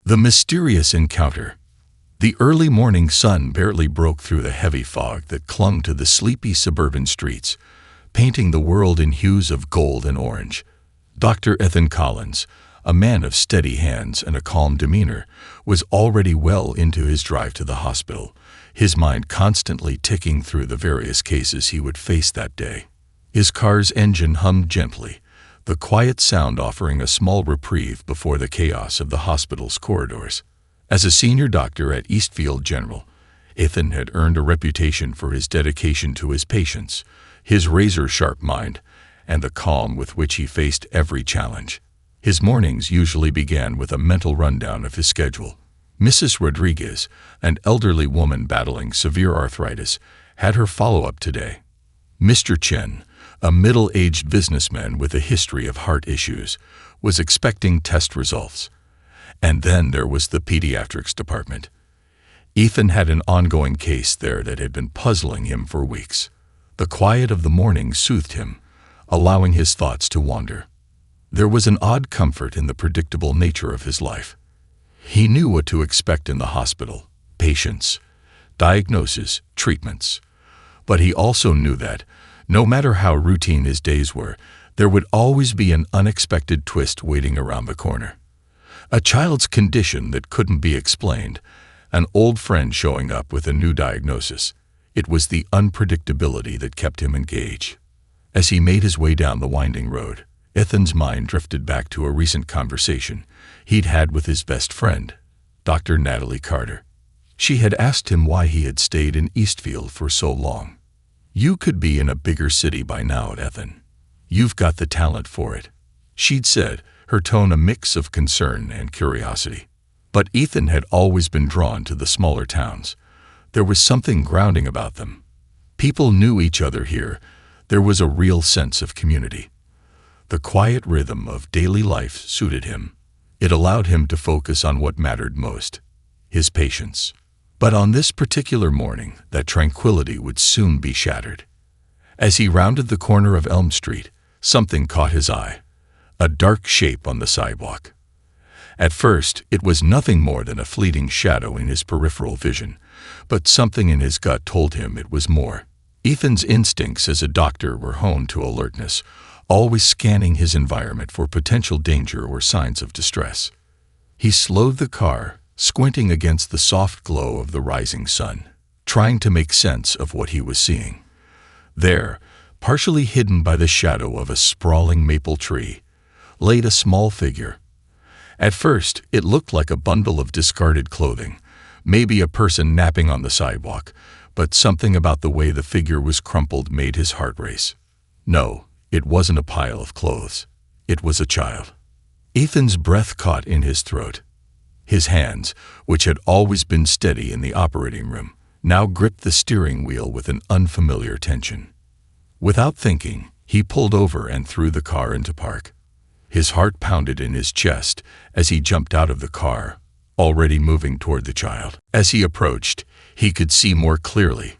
The mysterious encounter. The early morning sun barely broke through the heavy fog that clung to the sleepy suburban streets, painting the world in hues of gold and orange. Dr. Ethan Collins, a man of steady hands and a calm demeanor, was already well into his drive to the hospital, his mind constantly ticking through the various cases he would face that day. His car's engine hummed gently, the quiet sound offering a small reprieve before the chaos of the hospital's corridors. As a senior doctor at Eastfield General, Ethan had earned a reputation for his dedication to his patients, his razor-sharp mind, and the calm with which he faced every challenge. His mornings usually began with a mental rundown of his schedule. Mrs. Rodriguez, an elderly woman battling severe arthritis, had her follow-up today. Mr. Chen, a middle-aged businessman with a history of heart issues, was expecting test results. And then there was the pediatrics department. Ethan had an ongoing case there that had been puzzling him for weeks. The quiet of the morning soothed him, allowing his thoughts to wander. There was an odd comfort in the predictable nature of his life. He knew what to expect in the hospital: patients, diagnosis, treatments. But he also knew that, no matter how routine his days were, there would always be an unexpected twist waiting around the corner. A child's condition that couldn't be explained, an old friend showing up with a new diagnosis. It was the unpredictability that kept him engaged. As he made his way down the winding road, Ethan's mind drifted back to a recent conversation he'd had with his best friend, Dr. Natalie Carter. She had asked him why he had stayed in Eastfield for so long. "You could be in a bigger city by now, Ethan. You've got the talent for it," she'd said, her tone a mix of concern and curiosity. But Ethan had always been drawn to the smaller towns. There was something grounding about them. People knew each other here. There was a real sense of community. The quiet rhythm of daily life suited him. It allowed him to focus on what mattered most: his patients. But on this particular morning, that tranquility would soon be shattered. As he rounded the corner of Elm Street, something caught his eye: a dark shape on the sidewalk. At first, it was nothing more than a fleeting shadow in his peripheral vision, but something in his gut told him it was more. Ethan's instincts as a doctor were honed to alertness, always scanning his environment for potential danger or signs of distress. He slowed the car, squinting against the soft glow of the rising sun, trying to make sense of what he was seeing. There, partially hidden by the shadow of a sprawling maple tree, laid a small figure. At first, it looked like a bundle of discarded clothing, maybe a person napping on the sidewalk, but something about the way the figure was crumpled made his heart race. No, it wasn't a pile of clothes. It was a child. Ethan's breath caught in his throat. His hands, which had always been steady in the operating room, now gripped the steering wheel with an unfamiliar tension. Without thinking, he pulled over and threw the car into park. His heart pounded in his chest as he jumped out of the car, already moving toward the child. As he approached, he could see more clearly.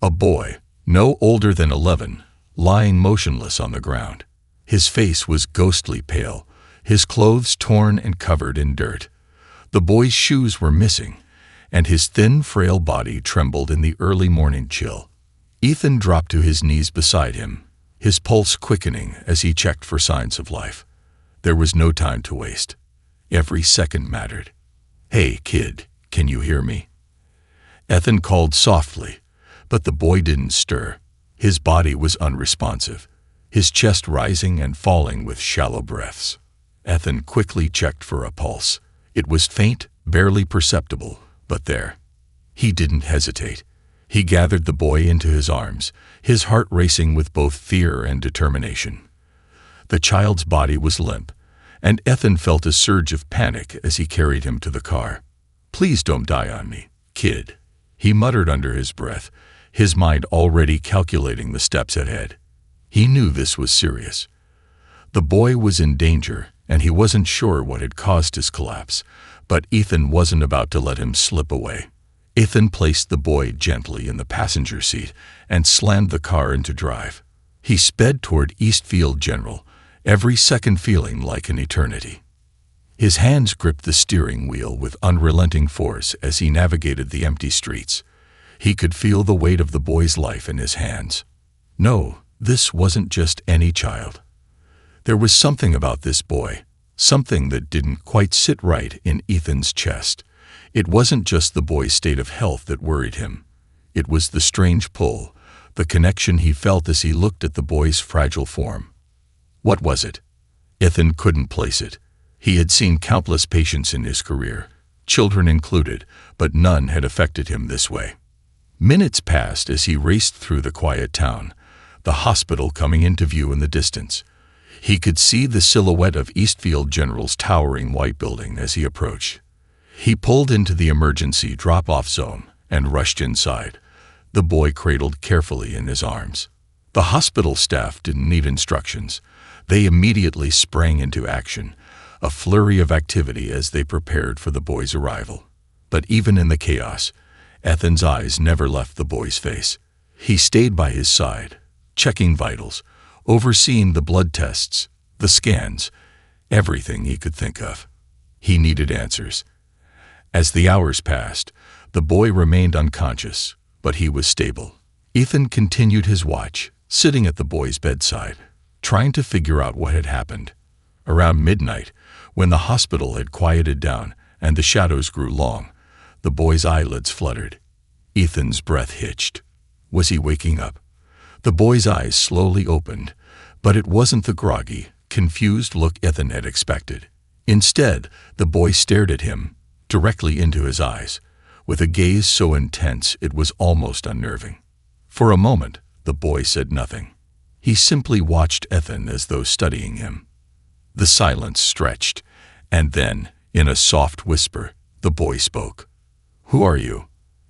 A boy, no older than 11, lying motionless on the ground. His face was ghostly pale, his clothes torn and covered in dirt. The boy's shoes were missing, and his thin, frail body trembled in the early morning chill. Ethan dropped to his knees beside him, his pulse quickening as he checked for signs of life. There was no time to waste. Every second mattered. "Hey, kid, can you hear me?" Ethan called softly, but the boy didn't stir. His body was unresponsive, his chest rising and falling with shallow breaths. Ethan quickly checked for a pulse. It was faint, barely perceptible, but there. He didn't hesitate. He gathered the boy into his arms, his heart racing with both fear and determination. The child's body was limp, and Ethan felt a surge of panic as he carried him to the car. "Please don't die on me, kid," he muttered under his breath, his mind already calculating the steps ahead. He knew this was serious. The boy was in danger, and he wasn't sure what had caused his collapse, but Ethan wasn't about to let him slip away. Ethan placed the boy gently in the passenger seat and slammed the car into drive. He sped toward Eastfield General, every second feeling like an eternity. His hands gripped the steering wheel with unrelenting force as he navigated the empty streets. He could feel the weight of the boy's life in his hands. No, this wasn't just any child. There was something about this boy, something that didn't quite sit right in Ethan's chest. It wasn't just the boy's state of health that worried him. It was the strange pull, the connection he felt as he looked at the boy's fragile form. What was it? Ethan couldn't place it. He had seen countless patients in his career, children included, but none had affected him this way. Minutes passed as he raced through the quiet town, the hospital coming into view in the distance. He could see the silhouette of Eastfield General's towering white building as he approached. He pulled into the emergency drop-off zone and rushed inside, the boy cradled carefully in his arms. The hospital staff didn't need instructions. They immediately sprang into action, a flurry of activity as they prepared for the boy's arrival. But even in the chaos, Ethan's eyes never left the boy's face. He stayed by his side, checking vitals, overseeing the blood tests, the scans, everything he could think of. He needed answers. As the hours passed, the boy remained unconscious, but he was stable. Ethan continued his watch, sitting at the boy's bedside, trying to figure out what had happened. Around midnight, when the hospital had quieted down and the shadows grew long, the boy's eyelids fluttered. Ethan's breath hitched. Was he waking up? The boy's eyes slowly opened, but it wasn't the groggy, confused look Ethan had expected. Instead, the boy stared at him, directly into his eyes, with a gaze so intense it was almost unnerving. For a moment, the boy said nothing. He simply watched Ethan as though studying him. The silence stretched, and then, in a soft whisper, the boy spoke. "Who are you?"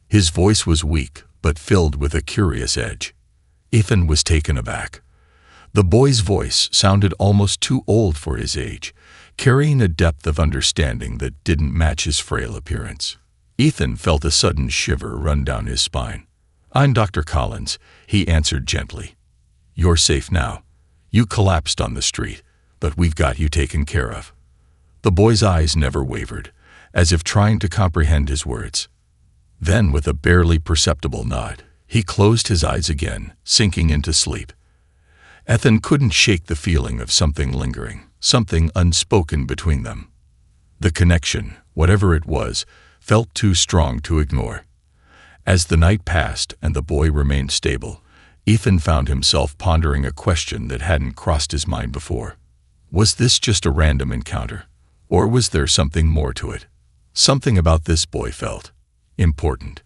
His voice was weak, but filled with a curious edge. Ethan was taken aback. The boy's voice sounded almost too old for his age, carrying a depth of understanding that didn't match his frail appearance. Ethan felt a sudden shiver run down his spine. "I'm Dr. Collins," he answered gently. "You're safe now. You collapsed on the street, but we've got you taken care of." The boy's eyes never wavered, as if trying to comprehend his words. Then, with a barely perceptible nod, he closed his eyes again, sinking into sleep. Ethan couldn't shake the feeling of something lingering, something unspoken between them. The connection, whatever it was, felt too strong to ignore. As the night passed and the boy remained stable, Ethan found himself pondering a question that hadn't crossed his mind before. Was this just a random encounter, or was there something more to it? Something about this boy felt important.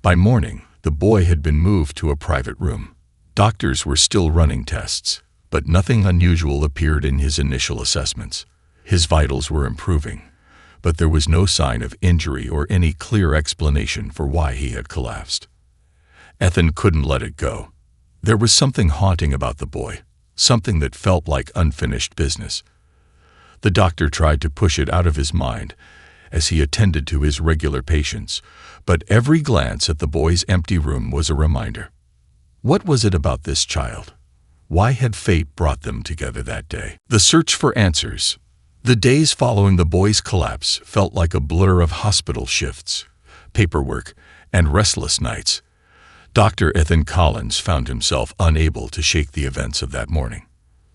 By morning, the boy had been moved to a private room. Doctors were still running tests, but nothing unusual appeared in his initial assessments. His vitals were improving, but there was no sign of injury or any clear explanation for why he had collapsed. Ethan couldn't let it go. There was something haunting about the boy, something that felt like unfinished business. The doctor tried to push it out of his mind as he attended to his regular patients, but every glance at the boy's empty room was a reminder. What was it about this child? Why had fate brought them together that day? The search for answers. The days following the boy's collapse felt like a blur of hospital shifts, paperwork, and restless nights. Dr. Ethan Collins found himself unable to shake the events of that morning.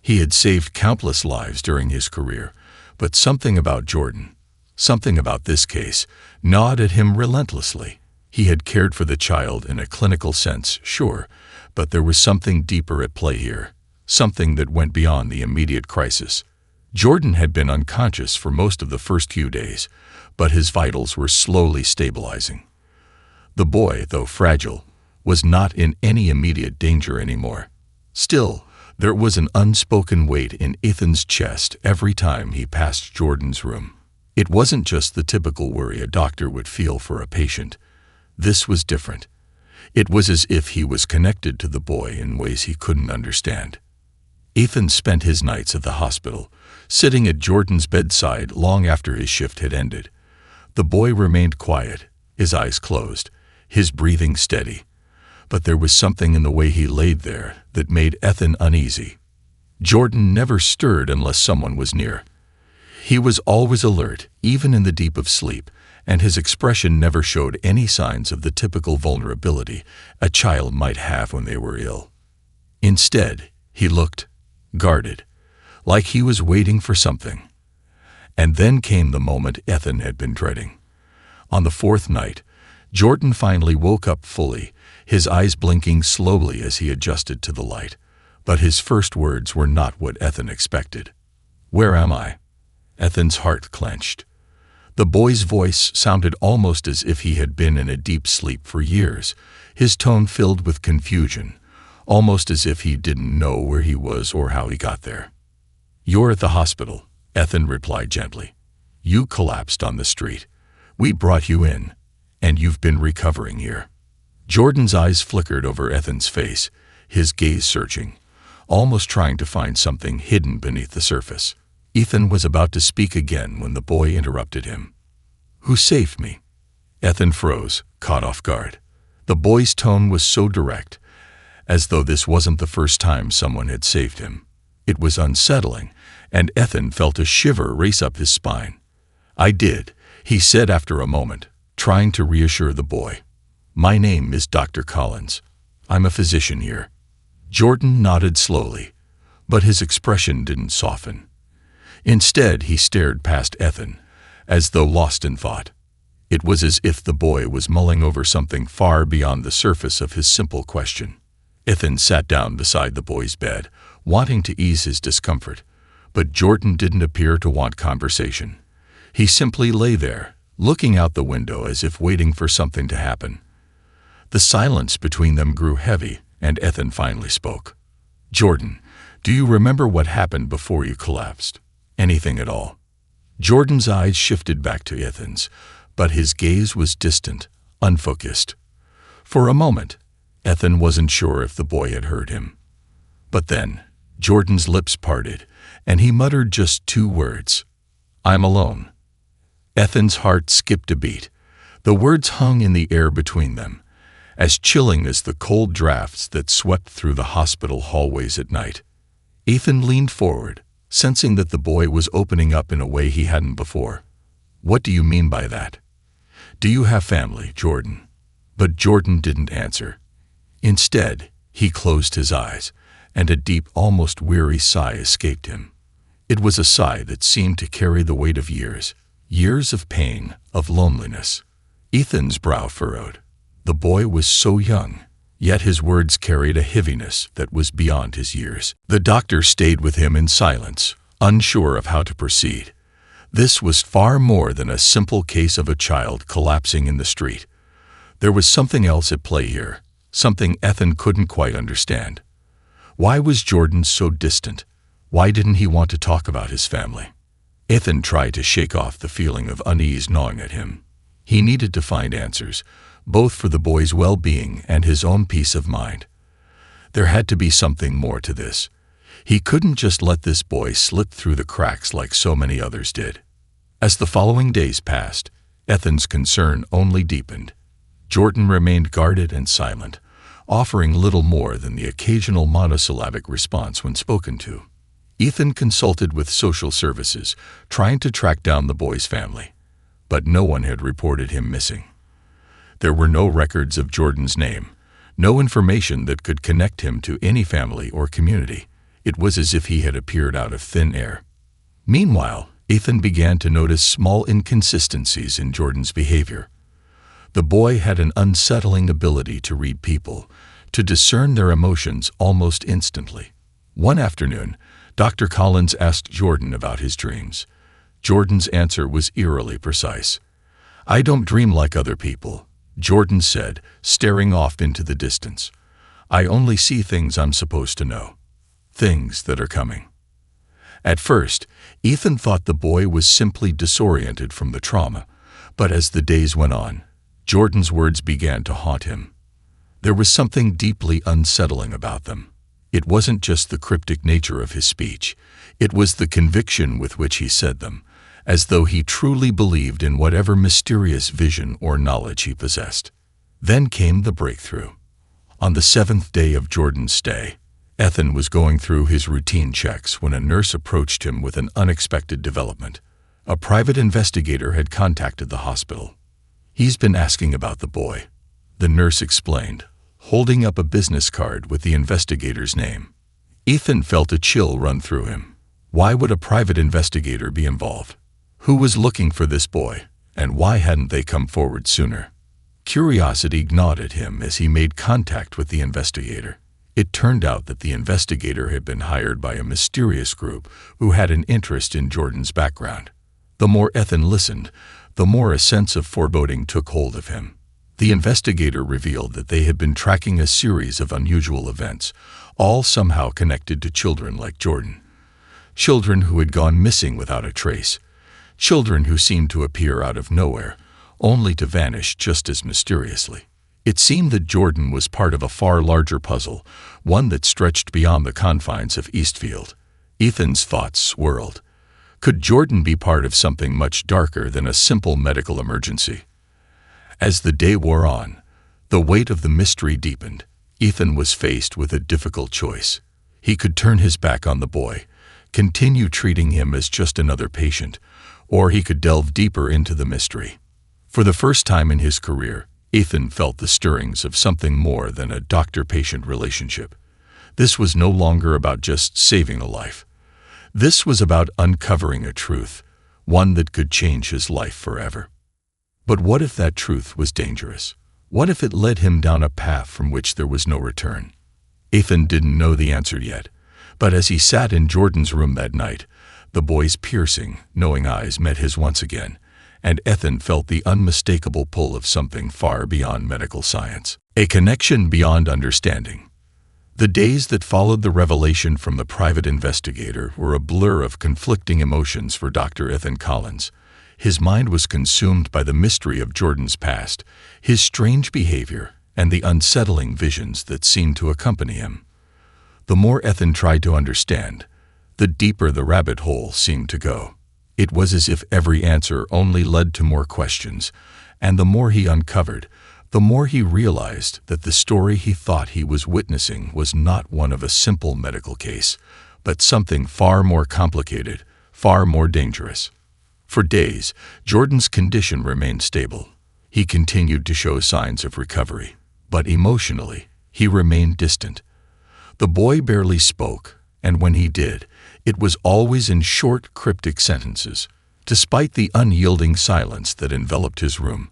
He had saved countless lives during his career, but something about Jordan, something about this case, gnawed at him relentlessly. He had cared for the child in a clinical sense, sure, but there was something deeper at play here, something that went beyond the immediate crisis. Jordan had been unconscious for most of the first few days, but his vitals were slowly stabilizing. The boy, though fragile, was not in any immediate danger anymore. Still, there was an unspoken weight in Ethan's chest every time he passed Jordan's room. It wasn't just the typical worry a doctor would feel for a patient. This was different. It was as if he was connected to the boy in ways he couldn't understand. Ethan spent his nights at the hospital, sitting at Jordan's bedside long after his shift had ended. The boy remained quiet, his eyes closed, his breathing steady. But there was something in the way he laid there that made Ethan uneasy. Jordan never stirred unless someone was near. He was always alert, even in the deep of sleep, and his expression never showed any signs of the typical vulnerability a child might have when they were ill. Instead, he looked guarded, like he was waiting for something. And then came the moment Ethan had been dreading. On the fourth night, Jordan finally woke up fully, his eyes blinking slowly as he adjusted to the light. But his first words were not what Ethan expected. "Where am I?" Ethan's heart clenched. The boy's voice sounded almost as if he had been in a deep sleep for years, his tone filled with confusion, almost as if he didn't know where he was or how he got there. "You're at the hospital," Ethan replied gently. "You collapsed on the street. We brought you in, and you've been recovering here." Jordan's eyes flickered over Ethan's face, his gaze searching, almost trying to find something hidden beneath the surface. Ethan was about to speak again when the boy interrupted him. "Who saved me?" Ethan froze, caught off guard. The boy's tone was so direct, as though this wasn't the first time someone had saved him. It was unsettling, and Ethan felt a shiver race up his spine. "I did," he said after a moment, trying to reassure the boy. "My name is Dr. Collins. I'm a physician here." Jordan nodded slowly, but his expression didn't soften. Instead, he stared past Ethan, as though lost in thought. It was as if the boy was mulling over something far beyond the surface of his simple question. Ethan sat down beside the boy's bed, wanting to ease his discomfort, but Jordan didn't appear to want conversation. He simply lay there, looking out the window as if waiting for something to happen. The silence between them grew heavy, and Ethan finally spoke. "Jordan, do you remember what happened before you collapsed? Anything at all?" Jordan's eyes shifted back to Ethan's, but his gaze was distant, unfocused. For a moment, Ethan wasn't sure if the boy had heard him. But then, Jordan's lips parted, and he muttered just two words: "I'm alone." Ethan's heart skipped a beat. The words hung in the air between them, as chilling as the cold drafts that swept through the hospital hallways at night. Ethan leaned forward, sensing that the boy was opening up in a way he hadn't before. "What do you mean by that? Do you have family, Jordan?" But Jordan didn't answer. Instead, he closed his eyes, and a deep, almost weary sigh escaped him. It was a sigh that seemed to carry the weight of years, years of pain, of loneliness. Ethan's brow furrowed. The boy was so young, yet his words carried a heaviness that was beyond his years. The doctor stayed with him in silence, unsure of how to proceed. This was far more than a simple case of a child collapsing in the street. There was something else at play here, something Ethan couldn't quite understand. Why was Jordan so distant? Why didn't he want to talk about his family? Ethan tried to shake off the feeling of unease gnawing at him. He needed to find answers, both for the boy's well-being and his own peace of mind. There had to be something more to this. He couldn't just let this boy slip through the cracks like so many others did. As the following days passed, Ethan's concern only deepened. Jordan remained guarded and silent, offering little more than the occasional monosyllabic response when spoken to. Ethan consulted with social services, trying to track down the boy's family, but no one had reported him missing. There were no records of Jordan's name, no information that could connect him to any family or community. It was as if he had appeared out of thin air. Meanwhile, Ethan began to notice small inconsistencies in Jordan's behavior. The boy had an unsettling ability to read people, to discern their emotions almost instantly. One afternoon, Dr. Collins asked Jordan about his dreams. Jordan's answer was eerily precise. "I don't dream like other people," Jordan said, staring off into the distance. "I only see things I'm supposed to know. Things that are coming." At first, Ethan thought the boy was simply disoriented from the trauma, but as the days went on, Jordan's words began to haunt him. There was something deeply unsettling about them. It wasn't just the cryptic nature of his speech, it was the conviction with which he said them, as though he truly believed in whatever mysterious vision or knowledge he possessed. Then came the breakthrough. On the 7th day of Jordan's stay, Ethan was going through his routine checks when a nurse approached him with an unexpected development. A private investigator had contacted the hospital. "He's been asking about the boy," the nurse explained, holding up a business card with the investigator's name. Ethan felt a chill run through him. Why would a private investigator be involved? Who was looking for this boy, and why hadn't they come forward sooner? Curiosity gnawed at him as he made contact with the investigator. It turned out that the investigator had been hired by a mysterious group who had an interest in Jordan's background. The more Ethan listened, the more a sense of foreboding took hold of him. The investigator revealed that they had been tracking a series of unusual events, all somehow connected to children like Jordan. Children who had gone missing without a trace. Children who seemed to appear out of nowhere, only to vanish just as mysteriously. It seemed that Jordan was part of a far larger puzzle, one that stretched beyond the confines of Eastfield. Ethan's thoughts swirled. Could Jordan be part of something much darker than a simple medical emergency? As the day wore on, the weight of the mystery deepened. Ethan was faced with a difficult choice. He could turn his back on the boy, continue treating him as just another patient, or he could delve deeper into the mystery. For the first time in his career, Ethan felt the stirrings of something more than a doctor-patient relationship. This was no longer about just saving a life. This was about uncovering a truth, one that could change his life forever. But what if that truth was dangerous? What if it led him down a path from which there was no return? Ethan didn't know the answer yet, but as he sat in Jordan's room that night, the boy's piercing, knowing eyes met his once again, and Ethan felt the unmistakable pull of something far beyond medical science, a connection beyond understanding. The days that followed the revelation from the private investigator were a blur of conflicting emotions for Dr. Ethan Collins. His mind was consumed by the mystery of Jordan's past, his strange behavior, and the unsettling visions that seemed to accompany him. The more Ethan tried to understand, the deeper the rabbit hole seemed to go. It was as if every answer only led to more questions, and the more he uncovered, the more he realized that the story he thought he was witnessing was not one of a simple medical case, but something far more complicated, far more dangerous. For days, Jordan's condition remained stable. He continued to show signs of recovery, but emotionally, he remained distant. The boy barely spoke, and when he did, it was always in short, cryptic sentences. Despite the unyielding silence that enveloped his room,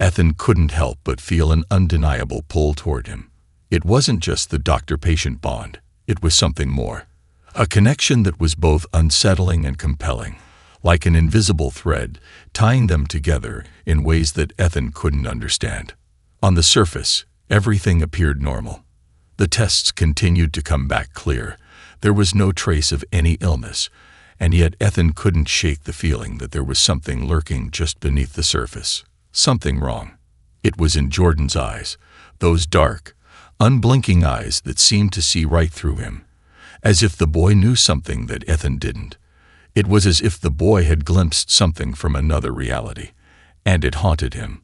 Ethan couldn't help but feel an undeniable pull toward him. It wasn't just the doctor-patient bond, it was something more. A connection that was both unsettling and compelling, like an invisible thread, tying them together in ways that Ethan couldn't understand. On the surface, everything appeared normal. The tests continued to come back clear. There was no trace of any illness, and yet Ethan couldn't shake the feeling that there was something lurking just beneath the surface. Something wrong. It was in Jordan's eyes, those dark, unblinking eyes that seemed to see right through him, as if the boy knew something that Ethan didn't. It was as if the boy had glimpsed something from another reality, and it haunted him.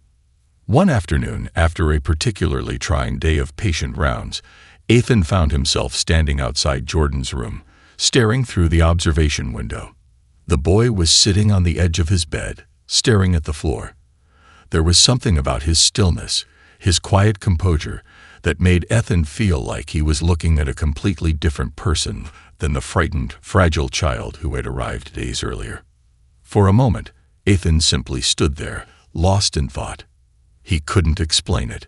One afternoon, after a particularly trying day of patient rounds, Ethan found himself standing outside Jordan's room, staring through the observation window. The boy was sitting on the edge of his bed, staring at the floor. There was something about his stillness, his quiet composure, that made Ethan feel like he was looking at a completely different person than the frightened, fragile child who had arrived days earlier. For a moment, Ethan simply stood there, lost in thought. He couldn't explain it,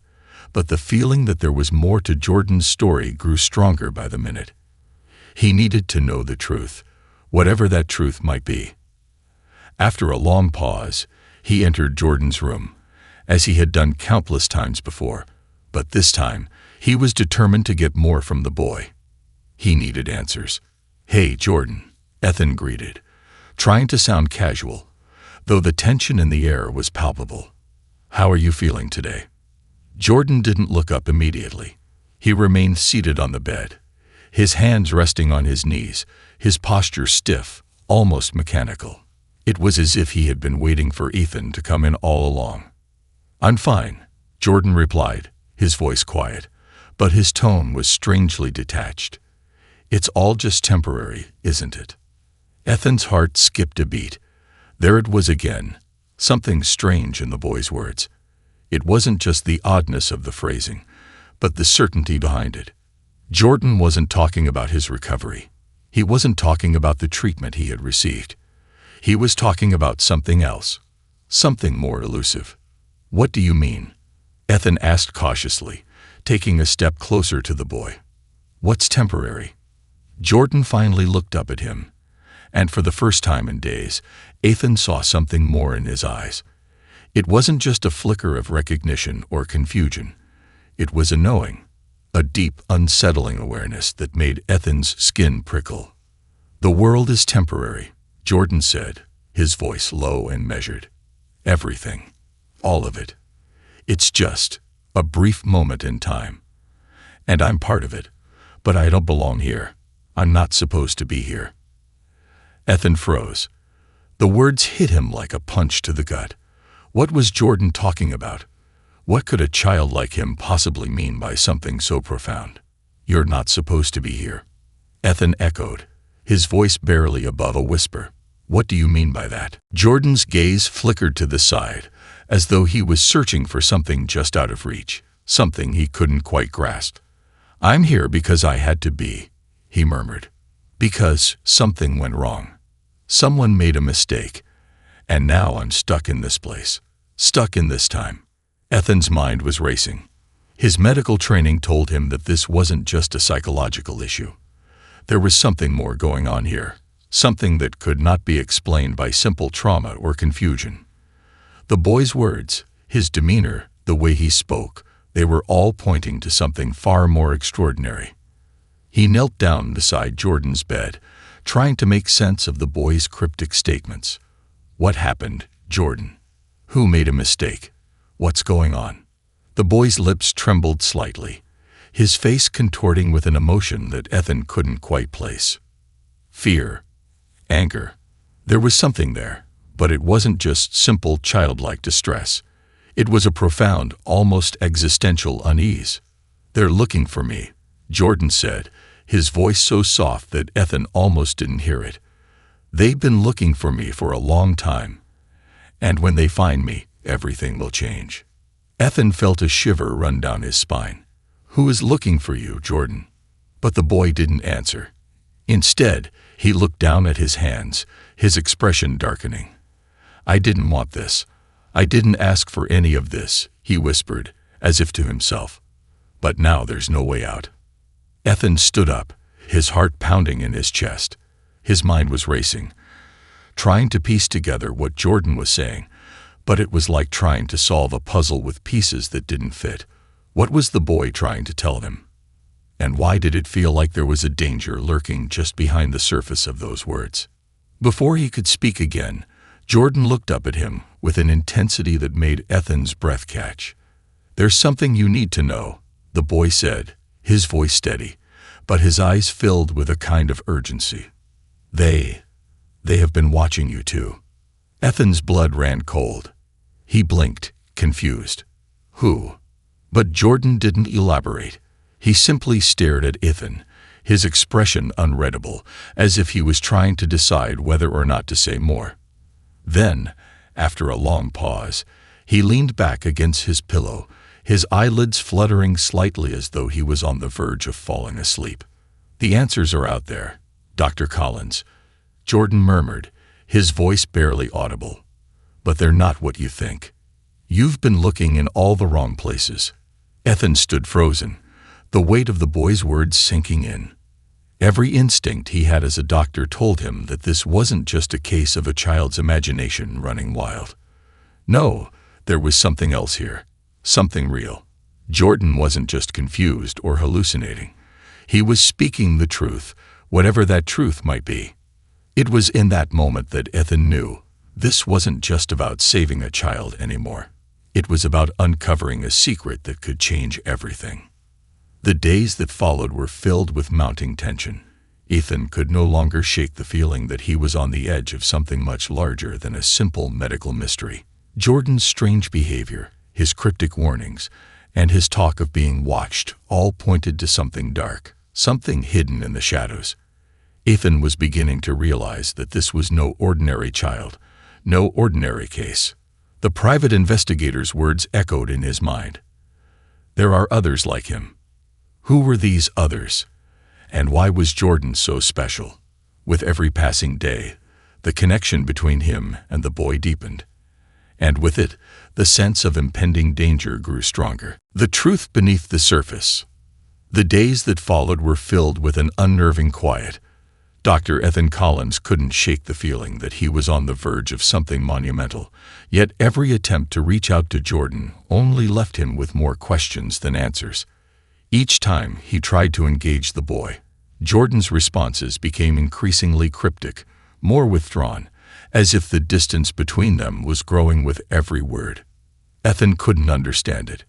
but the feeling that there was more to Jordan's story grew stronger by the minute. He needed to know the truth, whatever that truth might be. After a long pause, he entered Jordan's room, as he had done countless times before, but this time he was determined to get more from the boy. He needed answers. "Hey, Jordan," Ethan greeted, trying to sound casual, though the tension in the air was palpable. "How are you feeling today?" Jordan didn't look up immediately. He remained seated on the bed, his hands resting on his knees, his posture stiff, almost mechanical. It was as if he had been waiting for Ethan to come in all along. "I'm fine," Jordan replied, his voice quiet, but his tone was strangely detached. "It's all just temporary, isn't it?" Ethan's heart skipped a beat. There it was again, something strange in the boy's words. It wasn't just the oddness of the phrasing, but the certainty behind it. Jordan wasn't talking about his recovery. He wasn't talking about the treatment he had received. He was talking about something else, something more elusive. "What do you mean?" Ethan asked cautiously, taking a step closer to the boy. "What's temporary?" Jordan finally looked up at him, and for the first time in days, Ethan saw something more in his eyes. It wasn't just a flicker of recognition or confusion. It was a knowing, a deep, unsettling awareness that made Ethan's skin prickle. "The world is temporary," Jordan said, his voice low and measured. "Everything. All of it. It's just a brief moment in time. And I'm part of it, but I don't belong here. I'm not supposed to be here." Ethan froze. The words hit him like a punch to the gut. What was Jordan talking about? What could a child like him possibly mean by something so profound? "You're not supposed to be here," Ethan echoed, his voice barely above a whisper. "What do you mean by that?" Jordan's gaze flickered to the side, as though he was searching for something just out of reach, something he couldn't quite grasp. "I'm here because I had to be," he murmured. "Because something went wrong. Someone made a mistake, and now I'm stuck in this place, stuck in this time." Ethan's mind was racing. His medical training told him that this wasn't just a psychological issue. There was something more going on here, something that could not be explained by simple trauma or confusion. The boy's words, his demeanor, the way he spoke, they were all pointing to something far more extraordinary. He knelt down beside Jordan's bed, trying to make sense of the boy's cryptic statements. "What happened, Jordan? Who made a mistake? What's going on?" The boy's lips trembled slightly, his face contorting with an emotion that Ethan couldn't quite place. Fear. Anger. There was something there, but it wasn't just simple childlike distress. It was a profound, almost existential unease. "They're looking for me," Jordan said, his voice so soft that Ethan almost didn't hear it. "They've been looking for me for a long time. And when they find me, everything will change." Ethan felt a shiver run down his spine. "Who is looking for you, Jordan?" But the boy didn't answer. Instead, he looked down at his hands, his expression darkening. "I didn't want this. I didn't ask for any of this," he whispered, as if to himself. "But now there's no way out." Ethan stood up, his heart pounding in his chest. His mind was racing, trying to piece together what Jordan was saying, but it was like trying to solve a puzzle with pieces that didn't fit. What was the boy trying to tell him? And why did it feel like there was a danger lurking just behind the surface of those words? Before he could speak again, Jordan looked up at him with an intensity that made Ethan's breath catch. "There's something you need to know," the boy said, his voice steady, but his eyes filled with a kind of urgency. They have been watching you too." Ethan's blood ran cold. He blinked, confused. "Who?" But Jordan didn't elaborate. He simply stared at Ethan, his expression unreadable, as if he was trying to decide whether or not to say more. Then, after a long pause, he leaned back against his pillow, his eyelids fluttering slightly as though he was on the verge of falling asleep. "The answers are out there, Dr. Collins," Jordan murmured, his voice barely audible. "But they're not what you think. You've been looking in all the wrong places." Ethan stood frozen, the weight of the boy's words sinking in. Every instinct he had as a doctor told him that this wasn't just a case of a child's imagination running wild. No, there was something else here, something real. Jordan wasn't just confused or hallucinating. He was speaking the truth, whatever that truth might be. It was in that moment that Ethan knew this wasn't just about saving a child anymore. It was about uncovering a secret that could change everything. The days that followed were filled with mounting tension. Ethan could no longer shake the feeling that he was on the edge of something much larger than a simple medical mystery. Jordan's strange behavior, his cryptic warnings, and his talk of being watched all pointed to something dark, something hidden in the shadows. Ethan was beginning to realize that this was no ordinary child, No ordinary case. The private investigator's words echoed in his mind. There are others like him. Who were these others? And why was Jordan so special? With every passing day, the connection between him and the boy deepened. And with it, the sense of impending danger grew stronger. The truth beneath the surface. The days that followed were filled with an unnerving quiet. Dr. Ethan Collins couldn't shake the feeling that he was on the verge of something monumental, yet every attempt to reach out to Jordan only left him with more questions than answers. Each time he tried to engage the boy, Jordan's responses became increasingly cryptic, more withdrawn, as if the distance between them was growing with every word. Ethan couldn't understand it.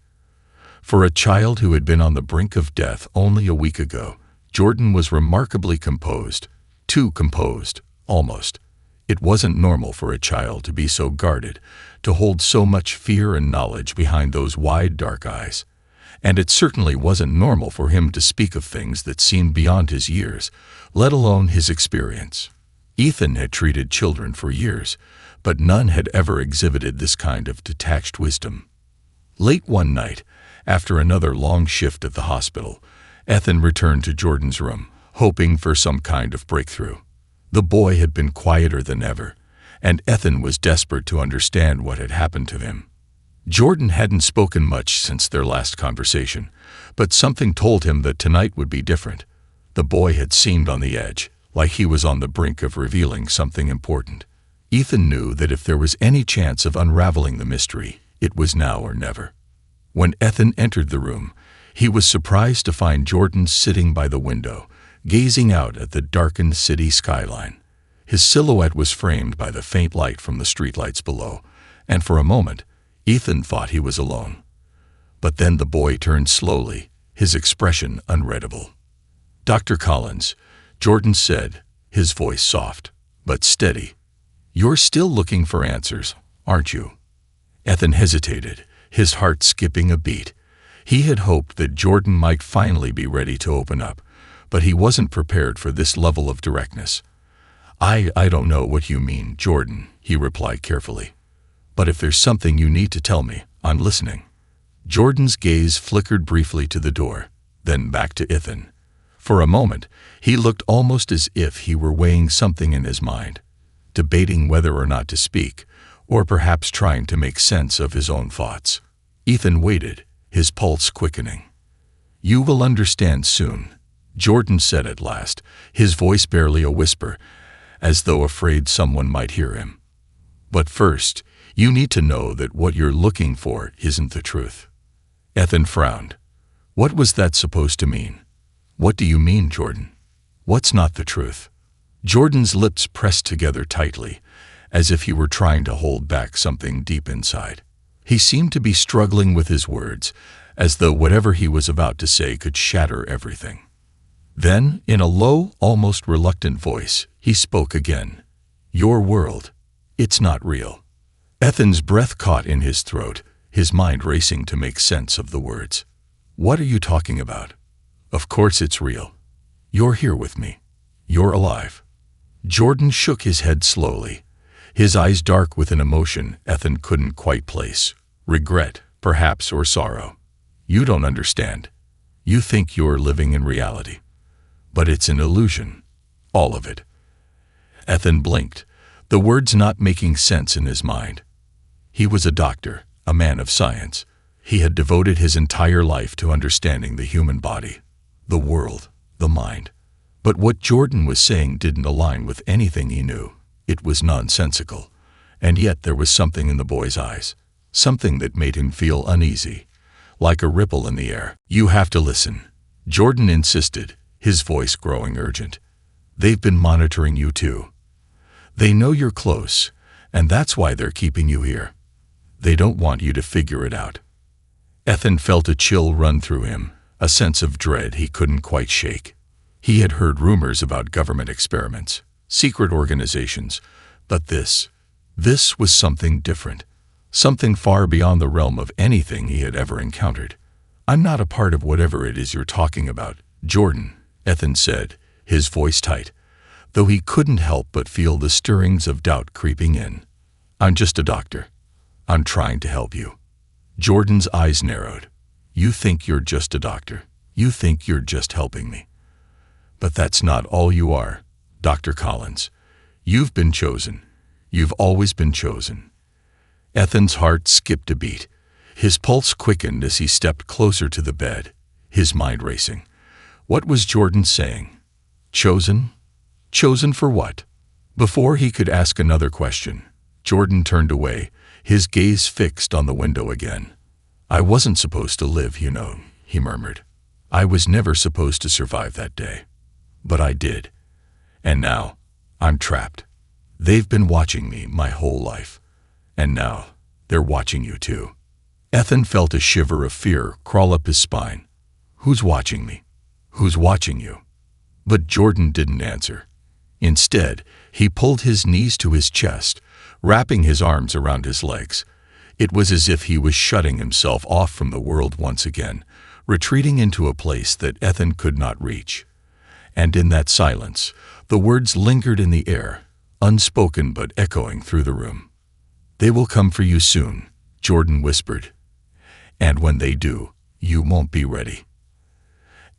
For a child who had been on the brink of death only a week ago, Jordan was remarkably composed. Too composed, almost. It wasn't normal for a child to be so guarded, to hold so much fear and knowledge behind those wide, dark eyes. And it certainly wasn't normal for him to speak of things that seemed beyond his years, let alone his experience. Ethan had treated children for years, but none had ever exhibited this kind of detached wisdom. Late one night, after another long shift at the hospital, Ethan returned to Jordan's room, hoping for some kind of breakthrough. The boy had been quieter than ever, and Ethan was desperate to understand what had happened to him. Jordan hadn't spoken much since their last conversation, but something told him that tonight would be different. The boy had seemed on the edge, like he was on the brink of revealing something important. Ethan knew that if there was any chance of unraveling the mystery, it was now or never. When Ethan entered the room, he was surprised to find Jordan sitting by the window, gazing out at the darkened city skyline. His silhouette was framed by the faint light from the streetlights below, and for a moment, Ethan thought he was alone. But then the boy turned slowly, his expression unreadable. "Dr. Collins," Jordan said, his voice soft, but steady. "You're still looking for answers, aren't you?" Ethan hesitated, his heart skipping a beat. He had hoped that Jordan might finally be ready to open up, but he wasn't prepared for this level of directness. I don't know what you mean, Jordan," he replied carefully. "But if there's something you need to tell me, I'm listening." Jordan's gaze flickered briefly to the door, then back to Ethan. For a moment, he looked almost as if he were weighing something in his mind, debating whether or not to speak, or perhaps trying to make sense of his own thoughts. Ethan waited, his pulse quickening. "You will understand soon," Jordan said at last, his voice barely a whisper, as though afraid someone might hear him. "But first, you need to know that what you're looking for isn't the truth." Ethan frowned. What was that supposed to mean? "What do you mean, Jordan? What's not the truth?" Jordan's lips pressed together tightly, as if he were trying to hold back something deep inside. He seemed to be struggling with his words, as though whatever he was about to say could shatter everything. Then, in a low, almost reluctant voice, he spoke again. "Your world, it's not real." Ethan's breath caught in his throat, his mind racing to make sense of the words. "What are you talking about?" "Of course it's real. You're here with me. You're alive." Jordan shook his head slowly, his eyes dark with an emotion Ethan couldn't quite place. Regret, perhaps, or sorrow. "You don't understand. You think you're living in reality. But it's an illusion. All of it." Ethan blinked, the words not making sense in his mind. He was a doctor, a man of science. He had devoted his entire life to understanding the human body, the world, the mind. But what Jordan was saying didn't align with anything he knew. It was nonsensical. And yet there was something in the boy's eyes, something that made him feel uneasy, like a ripple in the air. "You have to listen," Jordan insisted, his voice growing urgent. "They've been monitoring you too. They know you're close, and that's why they're keeping you here. They don't want you to figure it out." Ethan felt a chill run through him, a sense of dread he couldn't quite shake. He had heard rumors about government experiments, secret organizations, but this was something different, something far beyond the realm of anything he had ever encountered. "I'm not a part of whatever it is you're talking about, Jordan," Ethan said, his voice tight, though he couldn't help but feel the stirrings of doubt creeping in. I'm just a doctor. I'm trying to help you." Jordan's eyes narrowed. "You think you're just a doctor. You think you're just helping me. But that's not all you are, Dr. Collins. You've been chosen. You've always been chosen." Ethan's heart skipped a beat. His pulse quickened as he stepped closer to the bed, his mind racing. What was Jordan saying? Chosen? Chosen for what? Before he could ask another question, Jordan turned away, his gaze fixed on the window again. "I wasn't supposed to live, you know," he murmured. "I was never supposed to survive that day. But I did. And now, I'm trapped. They've been watching me my whole life. And now, they're watching you too." Ethan felt a shiver of fear crawl up his spine. "Who's watching me? Who's watching you?" But Jordan didn't answer. Instead, he pulled his knees to his chest, wrapping his arms around his legs. It was as if he was shutting himself off from the world once again, retreating into a place that Ethan could not reach. And in that silence, the words lingered in the air, unspoken but echoing through the room. "They will come for you soon," Jordan whispered. "And when they do, you won't be ready."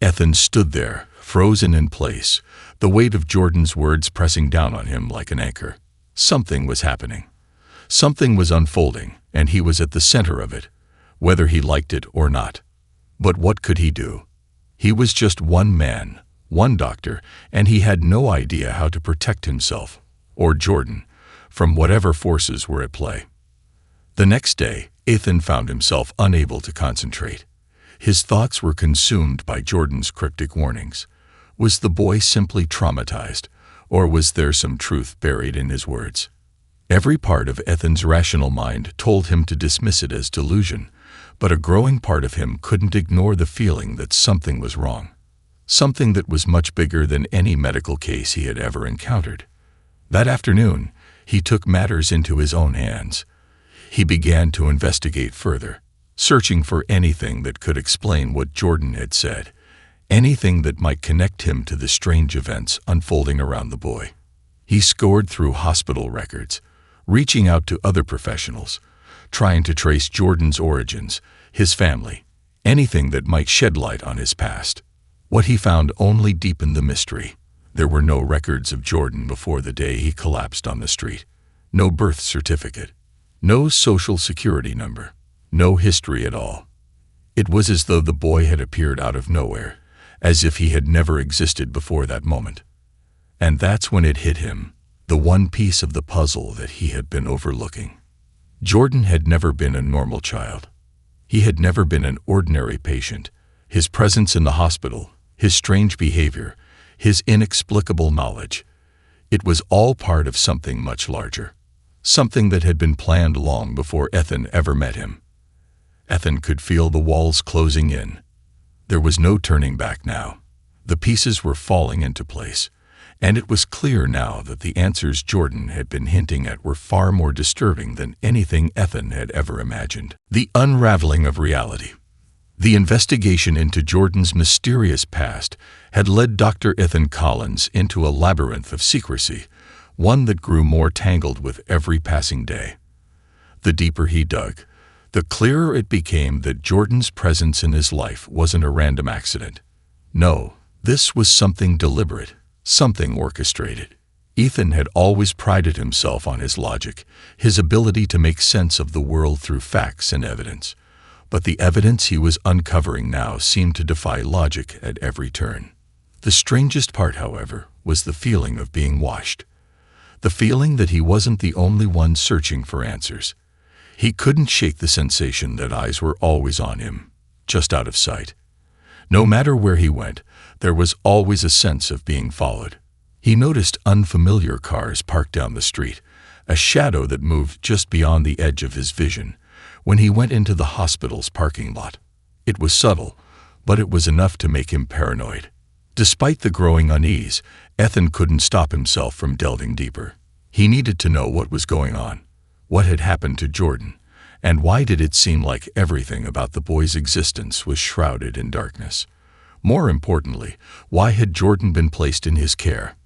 Ethan stood there, frozen in place, the weight of Jordan's words pressing down on him like an anchor. Something was happening. Something was unfolding, and he was at the center of it, whether he liked it or not. But what could he do? He was just one man, one doctor, and he had no idea how to protect himself, or Jordan, from whatever forces were at play. The next day, Ethan found himself unable to concentrate. His thoughts were consumed by Jordan's cryptic warnings. Was the boy simply traumatized, or was there some truth buried in his words? Every part of Ethan's rational mind told him to dismiss it as delusion, but a growing part of him couldn't ignore the feeling that something was wrong. Something that was much bigger than any medical case he had ever encountered. That afternoon, he took matters into his own hands. He began to investigate further, searching for anything that could explain what Jordan had said, anything that might connect him to the strange events unfolding around the boy. He scoured through hospital records, reaching out to other professionals, trying to trace Jordan's origins, his family, anything that might shed light on his past. What he found only deepened the mystery. There were no records of Jordan before the day he collapsed on the street. No birth certificate. No social security number. No history at all. It was as though the boy had appeared out of nowhere, as if he had never existed before that moment. And that's when it hit him, the one piece of the puzzle that he had been overlooking. Jordan had never been a normal child. He had never been an ordinary patient. His presence in the hospital, his strange behavior, his inexplicable knowledge, it was all part of something much larger, something that had been planned long before Ethan ever met him. Ethan could feel the walls closing in. There was no turning back now. The pieces were falling into place, and it was clear now that the answers Jordan had been hinting at were far more disturbing than anything Ethan had ever imagined. The unraveling of reality. The investigation into Jordan's mysterious past had led Dr. Ethan Collins into a labyrinth of secrecy, one that grew more tangled with every passing day. The deeper he dug, the clearer it became that Jordan's presence in his life wasn't a random accident. No, this was something deliberate, something orchestrated. Ethan had always prided himself on his logic, his ability to make sense of the world through facts and evidence. But the evidence he was uncovering now seemed to defy logic at every turn. The strangest part, however, was the feeling of being watched. The feeling that he wasn't the only one searching for answers. He couldn't shake the sensation that eyes were always on him, just out of sight. No matter where he went, there was always a sense of being followed. He noticed unfamiliar cars parked down the street, a shadow that moved just beyond the edge of his vision when he went into the hospital's parking lot. It was subtle, but it was enough to make him paranoid. Despite the growing unease, Ethan couldn't stop himself from delving deeper. He needed to know what was going on, what had happened to Jordan, and why did it seem like everything about the boy's existence was shrouded in darkness. More importantly, why had Jordan been placed in his care?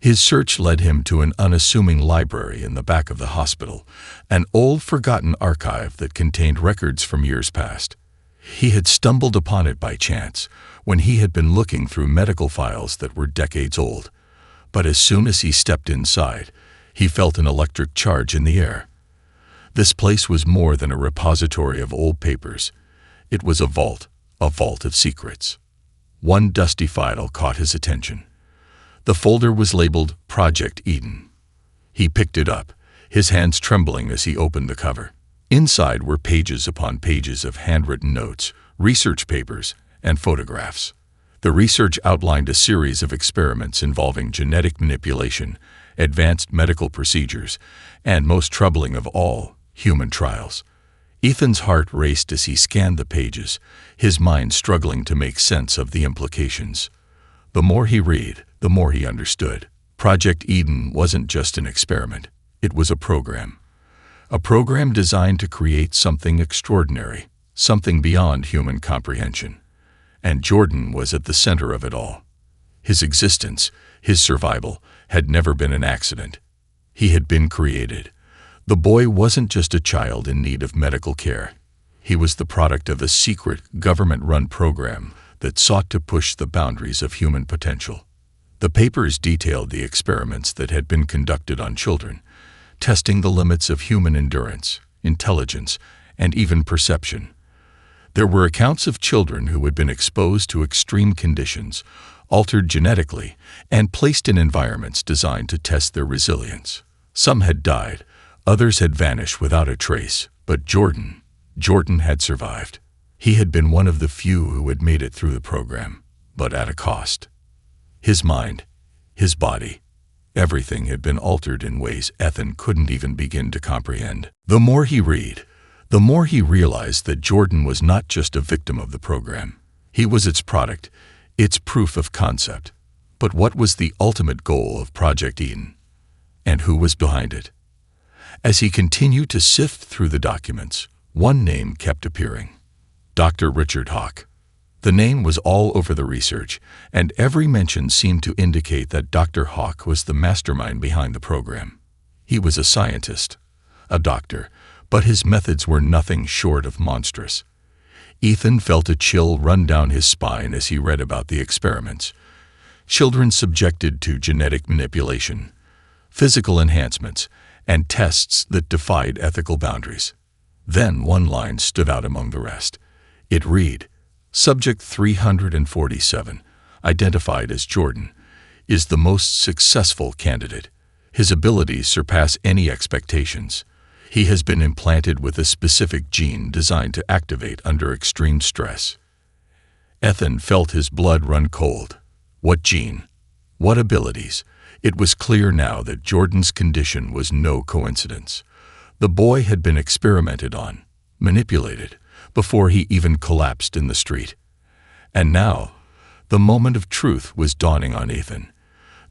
His search led him to an unassuming library in the back of the hospital, an old forgotten archive that contained records from years past. He had stumbled upon it by chance, when he had been looking through medical files that were decades old. But as soon as he stepped inside, he felt an electric charge in the air. This place was more than a repository of old papers. It was a vault of secrets. One dusty file caught his attention. The folder was labeled Project Eden. He picked it up, his hands trembling as he opened the cover. Inside were pages upon pages of handwritten notes, research papers, and photographs. The research outlined a series of experiments involving genetic manipulation, advanced medical procedures, and, most troubling of all, human trials. Ethan's heart raced as he scanned the pages, his mind struggling to make sense of the implications. The more he read, the more he understood. Project Eden wasn't just an experiment. It was a program. A program designed to create something extraordinary, something beyond human comprehension. And Jordan was at the center of it all. His existence, his survival, had never been an accident. He had been created. The boy wasn't just a child in need of medical care. He was the product of a secret, government-run program that sought to push the boundaries of human potential. The papers detailed the experiments that had been conducted on children, testing the limits of human endurance, intelligence, and even perception. There were accounts of children who had been exposed to extreme conditions, altered genetically, and placed in environments designed to test their resilience. Some had died, others had vanished without a trace, but Jordan had survived. He had been one of the few who had made it through the program, but at a cost. His mind, his body, everything had been altered in ways Ethan couldn't even begin to comprehend. The more he read, the more he realized that Jordan was not just a victim of the program. He was its product, its proof of concept. But what was the ultimate goal of Project Eden? And who was behind it? As he continued to sift through the documents, one name kept appearing: Dr. Richard Hawk. The name was all over the research, and every mention seemed to indicate that Dr. Hawk was the mastermind behind the program. He was a scientist, a doctor, but his methods were nothing short of monstrous. Ethan felt a chill run down his spine as he read about the experiments. Children subjected to genetic manipulation, physical enhancements, and tests that defied ethical boundaries. Then one line stood out among the rest. It read, Subject 347, identified as Jordan, is the most successful candidate. His abilities surpass any expectations. He has been implanted with a specific gene designed to activate under extreme stress. Ethan felt his blood run cold. What gene? What abilities? It was clear now that Jordan's condition was no coincidence. The boy had been experimented on, manipulated, before he even collapsed in the street. And now, the moment of truth was dawning on Ethan.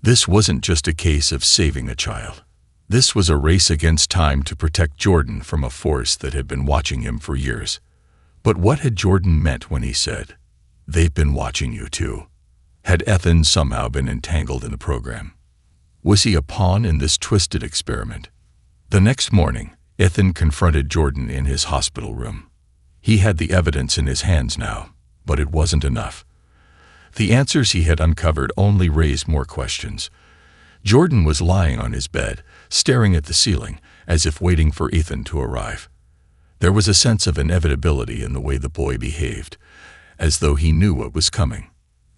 This wasn't just a case of saving a child. This was a race against time to protect Jordan from a force that had been watching him for years. But what had Jordan meant when he said, "They've been watching you too"? Had Ethan somehow been entangled in the program? Was he a pawn in this twisted experiment? The next morning, Ethan confronted Jordan in his hospital room. He had the evidence in his hands now, but it wasn't enough. The answers he had uncovered only raised more questions. Jordan was lying on his bed, staring at the ceiling, as if waiting for Ethan to arrive. There was a sense of inevitability in the way the boy behaved, as though he knew what was coming.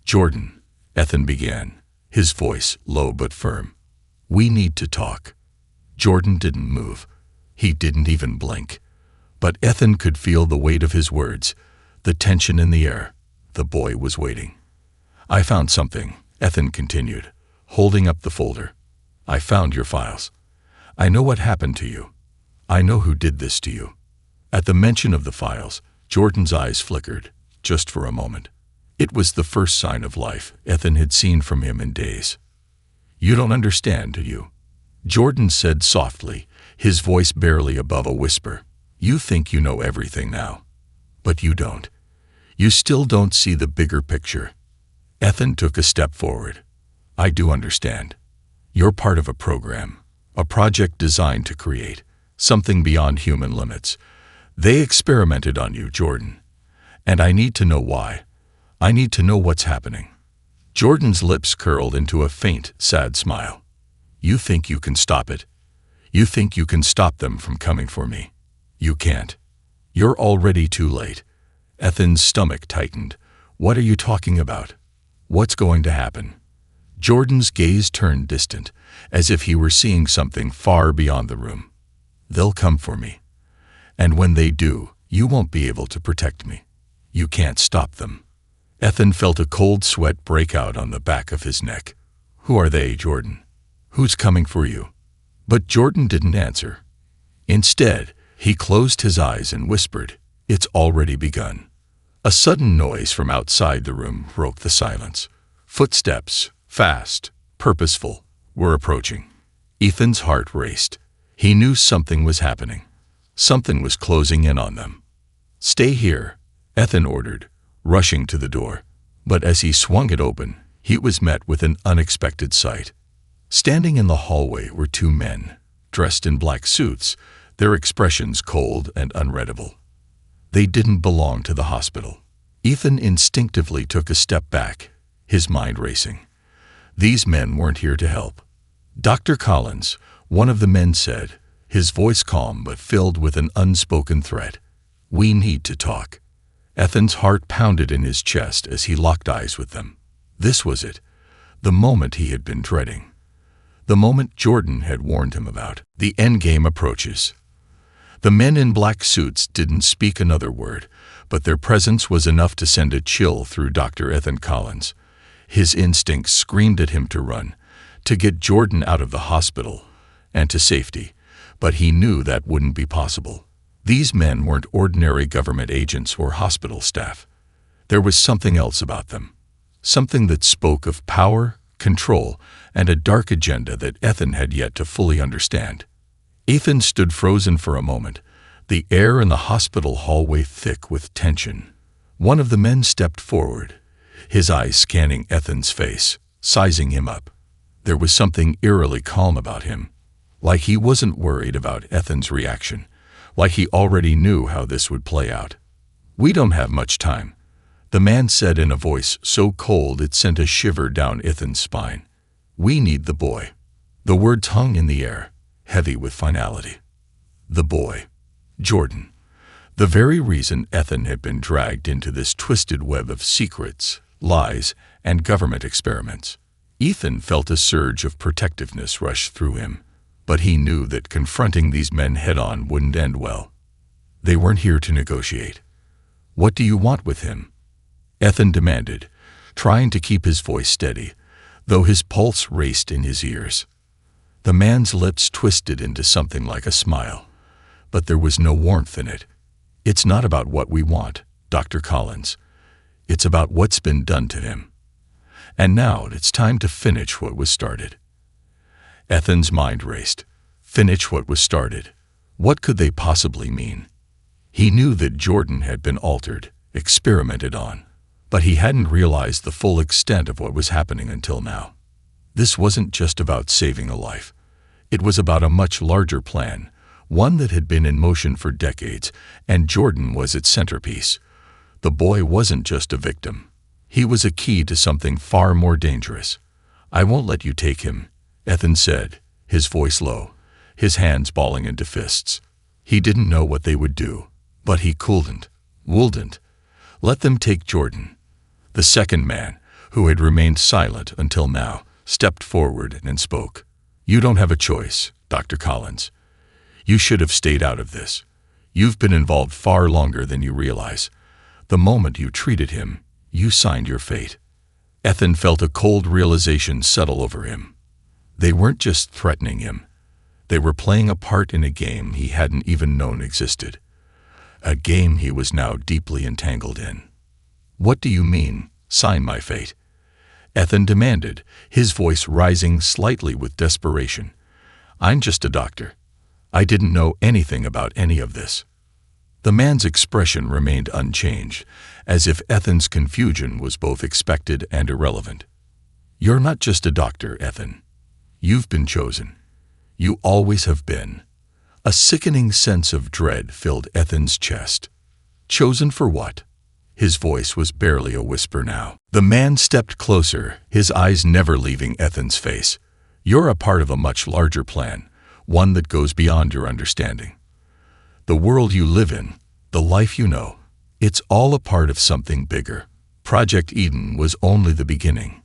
"Jordan," Ethan began, his voice low but firm. "We need to talk." Jordan didn't move. He didn't even blink. But Ethan could feel the weight of his words, the tension in the air. The boy was waiting. "I found something," Ethan continued, holding up the folder. "I found your files. I know what happened to you. I know who did this to you." At the mention of the files, Jordan's eyes flickered, just for a moment. It was the first sign of life Ethan had seen from him in days. "You don't understand, do you?" Jordan said softly, his voice barely above a whisper. "You think you know everything now, but you don't. You still don't see the bigger picture." Ethan took a step forward. "I do understand. You're part of a program, a project designed to create something beyond human limits. They experimented on you, Jordan. And I need to know why. I need to know what's happening." Jordan's lips curled into a faint, sad smile. "You think you can stop it? You think you can stop them from coming for me? You can't. You're already too late." Ethan's stomach tightened. "What are you talking about? What's going to happen?" Jordan's gaze turned distant, as if he were seeing something far beyond the room. "They'll come for me. And when they do, you won't be able to protect me. You can't stop them." Ethan felt a cold sweat break out on the back of his neck. "Who are they, Jordan? Who's coming for you?" But Jordan didn't answer. Instead, he closed his eyes and whispered, "It's already begun." A sudden noise from outside the room broke the silence. Footsteps, fast, purposeful, were approaching. Ethan's heart raced. He knew something was happening. Something was closing in on them. "Stay here," Ethan ordered, rushing to the door. But as he swung it open, he was met with an unexpected sight. Standing in the hallway were two men, dressed in black suits, their expressions cold and unreadable. They didn't belong to the hospital. Ethan instinctively took a step back, his mind racing. These men weren't here to help. "Dr. Collins," one of the men said, his voice calm but filled with an unspoken threat. "We need to talk." Ethan's heart pounded in his chest as he locked eyes with them. This was it, the moment he had been dreading. The moment Jordan had warned him about. The endgame approaches. The men in black suits didn't speak another word, but their presence was enough to send a chill through Dr. Ethan Collins. His instincts screamed at him to run, to get Jordan out of the hospital and to safety, but he knew that wouldn't be possible. These men weren't ordinary government agents or hospital staff. There was something else about them, something that spoke of power, control, and a dark agenda that Ethan had yet to fully understand. Ethan stood frozen for a moment, the air in the hospital hallway thick with tension. One of the men stepped forward, his eyes scanning Ethan's face, sizing him up. There was something eerily calm about him, like he wasn't worried about Ethan's reaction, like he already knew how this would play out. "We don't have much time," the man said in a voice so cold it sent a shiver down Ethan's spine. "We need the boy." The words hung in the air, heavy with finality. The boy. Jordan. The very reason Ethan had been dragged into this twisted web of secrets, lies, and government experiments. Ethan felt a surge of protectiveness rush through him, but he knew that confronting these men head-on wouldn't end well. They weren't here to negotiate. "What do you want with him?" Ethan demanded, trying to keep his voice steady, though his pulse raced in his ears. The man's lips twisted into something like a smile, but there was no warmth in it. "It's not about what we want, Dr. Collins. It's about what's been done to him. And now it's time to finish what was started." Ethan's mind raced. Finish what was started. What could they possibly mean? He knew that Jordan had been altered, experimented on, but he hadn't realized the full extent of what was happening until now. This wasn't just about saving a life. It was about a much larger plan, one that had been in motion for decades, and Jordan was its centerpiece. The boy wasn't just a victim. He was a key to something far more dangerous. "I won't let you take him," Ethan said, his voice low, his hands balling into fists. He didn't know what they would do, but he wouldn't. Let them take Jordan. The second man, who had remained silent until now, stepped forward and spoke. "You don't have a choice, Dr. Collins. You should have stayed out of this. You've been involved far longer than you realize. The moment you treated him, you signed your fate." Ethan felt a cold realization settle over him. They weren't just threatening him. They were playing a part in a game he hadn't even known existed. A game he was now deeply entangled in. "What do you mean, sign my fate?" Ethan demanded, his voice rising slightly with desperation. "I'm just a doctor. I didn't know anything about any of this." The man's expression remained unchanged, as if Ethan's confusion was both expected and irrelevant. "You're not just a doctor, Ethan. You've been chosen. You always have been. A sickening sense of dread filled Ethan's chest. Chosen for what? His voice was barely a whisper now. The man stepped closer, his eyes never leaving Ethan's face. You're a part of a much larger plan, one that goes beyond your understanding. The world you live in, the life you know, it's all a part of something bigger. Project Eden was only the beginning.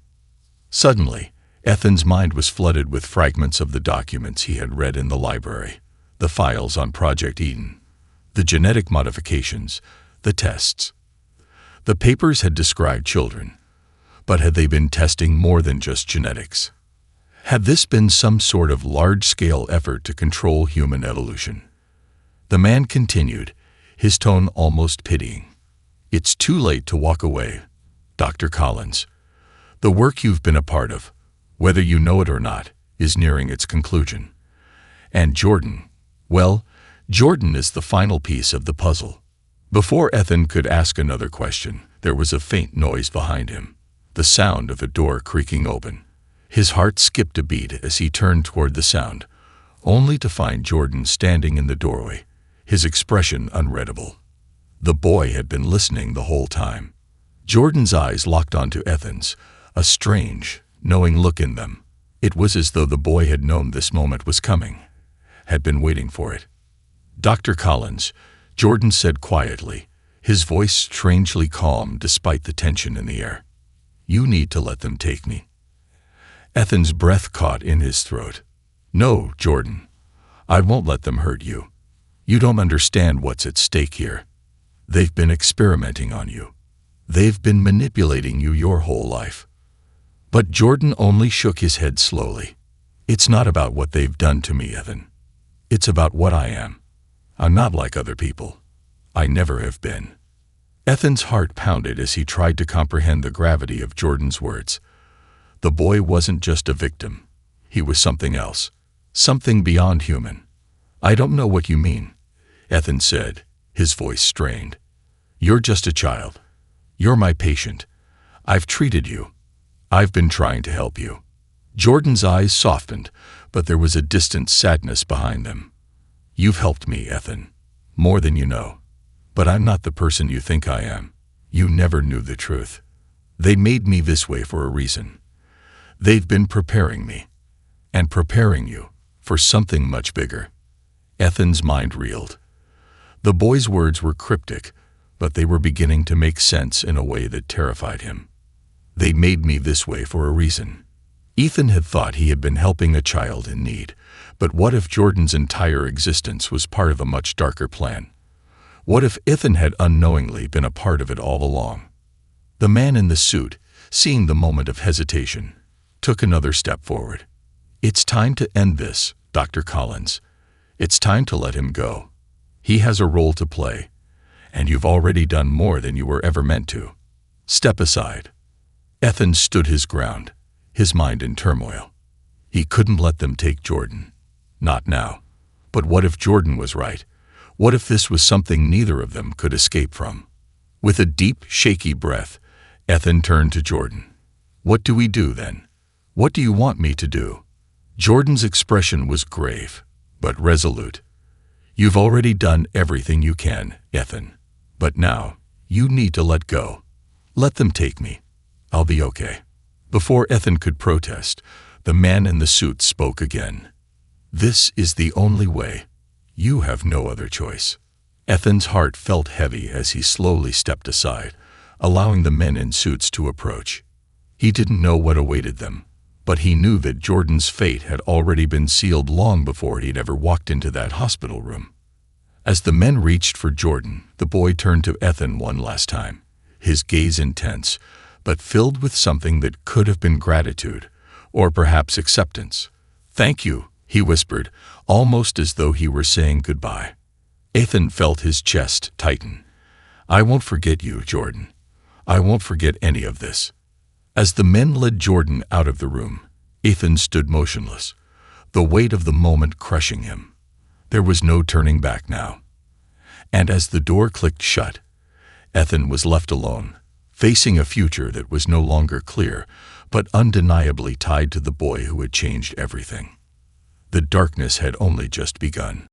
Suddenly, Ethan's mind was flooded with fragments of the documents he had read in the library, the files on Project Eden, the genetic modifications, the tests. The papers had described children, but had they been testing more than just genetics? Had this been some sort of large-scale effort to control human evolution? The man continued, his tone almost pitying. It's too late to walk away, Dr. Collins. The work you've been a part of, whether you know it or not, is nearing its conclusion. And Jordan, well, Jordan is the final piece of the puzzle. Before Ethan could ask another question, there was a faint noise behind him, the sound of a door creaking open. His heart skipped a beat as he turned toward the sound, only to find Jordan standing in the doorway, his expression unreadable. The boy had been listening the whole time. Jordan's eyes locked onto Ethan's, a strange, knowing look in them. It was as though the boy had known this moment was coming, had been waiting for it. Dr. Collins, Jordan said quietly, his voice strangely calm despite the tension in the air. You need to let them take me. Ethan's breath caught in his throat. No, Jordan. I won't let them hurt you. You don't understand what's at stake here. They've been experimenting on you. They've been manipulating you your whole life. But Jordan only shook his head slowly. It's not about what they've done to me, Ethan. It's about what I am. I'm not like other people. I never have been. Ethan's heart pounded as he tried to comprehend the gravity of Jordan's words. The boy wasn't just a victim. He was something else, something beyond human. I don't know what you mean, Ethan said, his voice strained. You're just a child. You're my patient. I've treated you. I've been trying to help you. Jordan's eyes softened, but there was a distant sadness behind them. You've helped me, Ethan, more than you know. But I'm not the person you think I am. You never knew the truth. They made me this way for a reason. They've been preparing me, and preparing you, for something much bigger. Ethan's mind reeled. The boy's words were cryptic, but they were beginning to make sense in a way that terrified him. They made me this way for a reason. Ethan had thought he had been helping a child in need, but what if Jordan's entire existence was part of a much darker plan? What if Ethan had unknowingly been a part of it all along? The man in the suit, seeing the moment of hesitation, took another step forward. It's time to end this, Dr. Collins. It's time to let him go. He has a role to play, and you've already done more than you were ever meant to. Step aside. Ethan stood his ground, his mind in turmoil. He couldn't let them take Jordan. Not now. But what if Jordan was right? What if this was something neither of them could escape from? With a deep, shaky breath, Ethan turned to Jordan. What do we do then? What do you want me to do? Jordan's expression was grave, but resolute. You've already done everything you can, Ethan. But now, you need to let go. Let them take me. I'll be okay. Before Ethan could protest, the man in the suit spoke again. This is the only way. You have no other choice. Ethan's heart felt heavy as he slowly stepped aside, allowing the men in suits to approach. He didn't know what awaited them, but he knew that Jordan's fate had already been sealed long before he'd ever walked into that hospital room. As the men reached for Jordan, the boy turned to Ethan one last time, his gaze intense, but filled with something that could have been gratitude, or perhaps acceptance. Thank you, he whispered, almost as though he were saying goodbye. Ethan felt his chest tighten. I won't forget you, Jordan. I won't forget any of this. As the men led Jordan out of the room, Ethan stood motionless, the weight of the moment crushing him. There was no turning back now. And as the door clicked shut, Ethan was left alone, facing a future that was no longer clear, but undeniably tied to the boy who had changed everything. The darkness had only just begun.